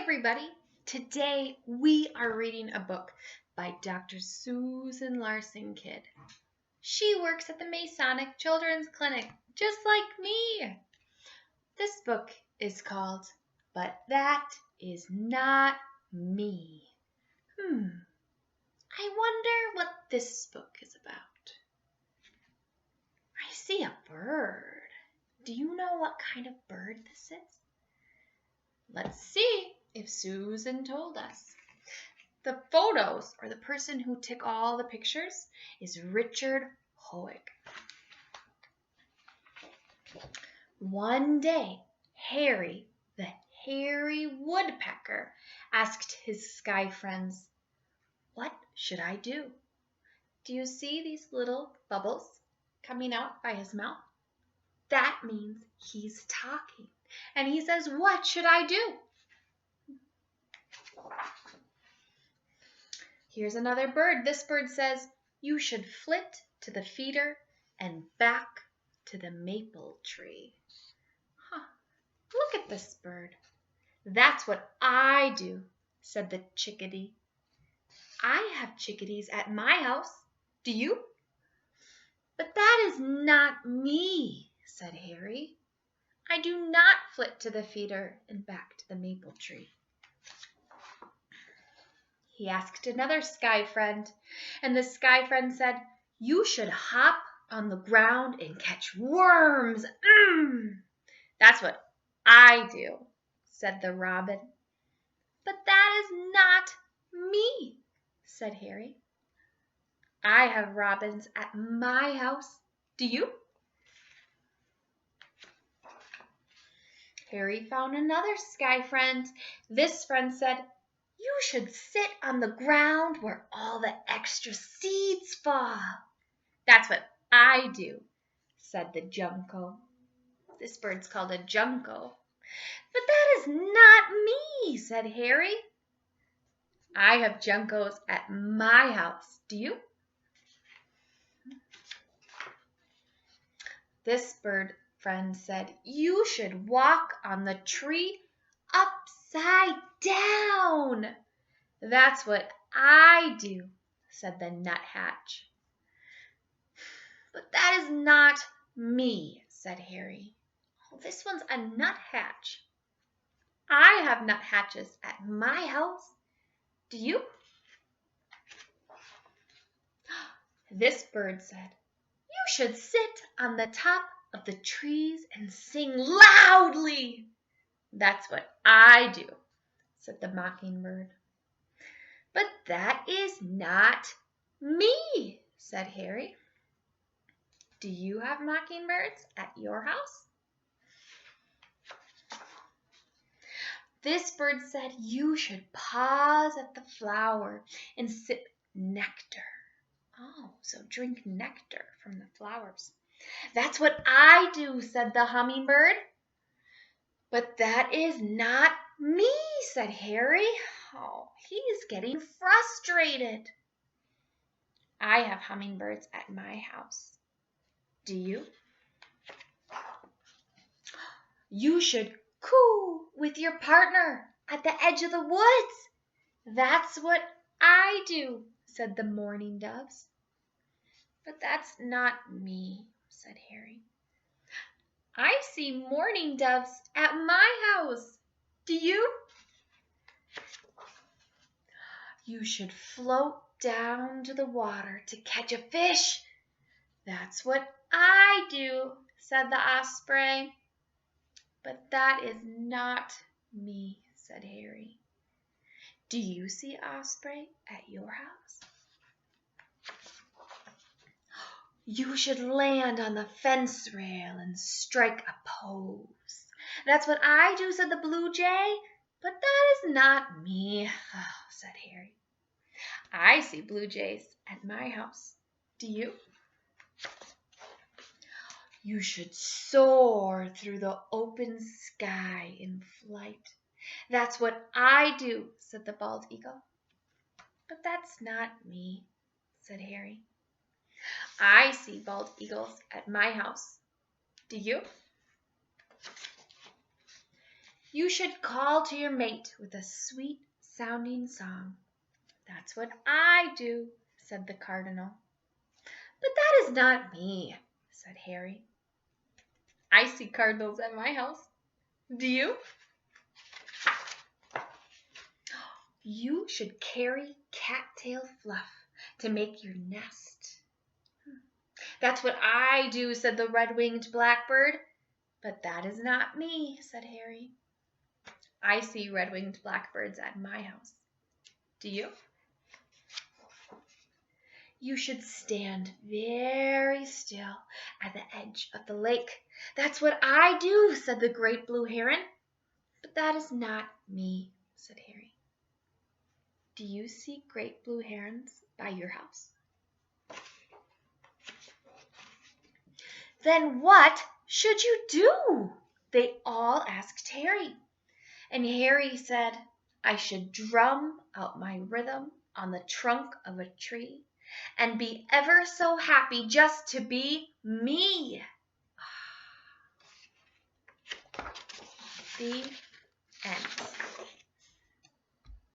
everybody! Today we are reading a book by Dr. Susan Larson Kidd. She works at the Masonic Children's Clinic, just like me. This book is called But That Is Not Me. I wonder what this book is about. I see a bird. Do you know what kind of bird this is? Let's see if Susan told us. The photos, or the person who took all the pictures, is Richard Hoig. One day, Harry, the hairy woodpecker, asked his sky friends, "What should I do?" Do you see these little bubbles coming out by his mouth? That means he's talking. And he says, "What should I do?" Here's another bird. This bird says, "You should flit to the feeder and back to the maple tree." Look at this bird. "That's what I do," said the chickadee. "I have chickadees at my house. Do you?" "But that is not me," said Harry. "I do not flit to the feeder and back to the maple tree." He asked another sky friend, and the sky friend said, "You should hop on the ground and catch worms." "That's what I do," said the robin. "But that is not me," said Harry. "I have robins at my house. Do you?" Harry found another sky friend. This friend said, "You should sit on the ground where all the extra seeds fall." "That's what I do," said the junco. This bird's called a junco. "But that is not me," said Harry. "I have juncos at my house. Do you?" This bird friend said, "You should walk on the tree upside down." "That's what I do," said the nuthatch. "But that is not me," said Harry. "Oh, this one's a nuthatch. I have nuthatches at my house. Do you?" This bird said, "You should sit on the top of the trees and sing loudly." "That's what I do," said the mockingbird. "But that is not me," said Harry. "Do you have mockingbirds at your house?" This bird said, "You should pause at the flower and sip nectar." Oh, so drink nectar from the flowers. "That's what I do," said the hummingbird. "But that is not me," said Harry. Oh, he's getting frustrated. "I have hummingbirds at my house. Do you?" "You should coo with your partner at the edge of the woods." "That's what I do," said the mourning doves. "But that's not me," said Harry. "I see mourning doves at my house. Do you?" "You should float down to the water to catch a fish." "That's what I do," said the osprey. "But that is not me," said Harry. "Do you see osprey at your house?" "You should land on the fence rail and strike a pose." "That's what I do," said the blue jay. "But that is not me," said Harry. "I see blue jays at my house. Do you?" "You should soar through the open sky in flight." "That's what I do," said the bald eagle. "But that's not me," said Harry. "I see bald eagles at my house. Do you?" You should call to your mate with a sweet-sounding song. That's what I do, said the Cardinal. But that is not me, said Harry. I see cardinals at my house. Do you? You should carry cattail fluff to make your nest. That's what I do, said the red-winged blackbird. But that is not me, said Harry. I see red-winged blackbirds at my house. Do you? You should stand very still at the edge of the lake. That's what I do, said the great blue heron. But that is not me, said Harry. Do you see great blue herons by your house? Then what should you do? They all asked Harry. And Harry said, I should drum out my rhythm on the trunk of a tree and be ever so happy just to be me. The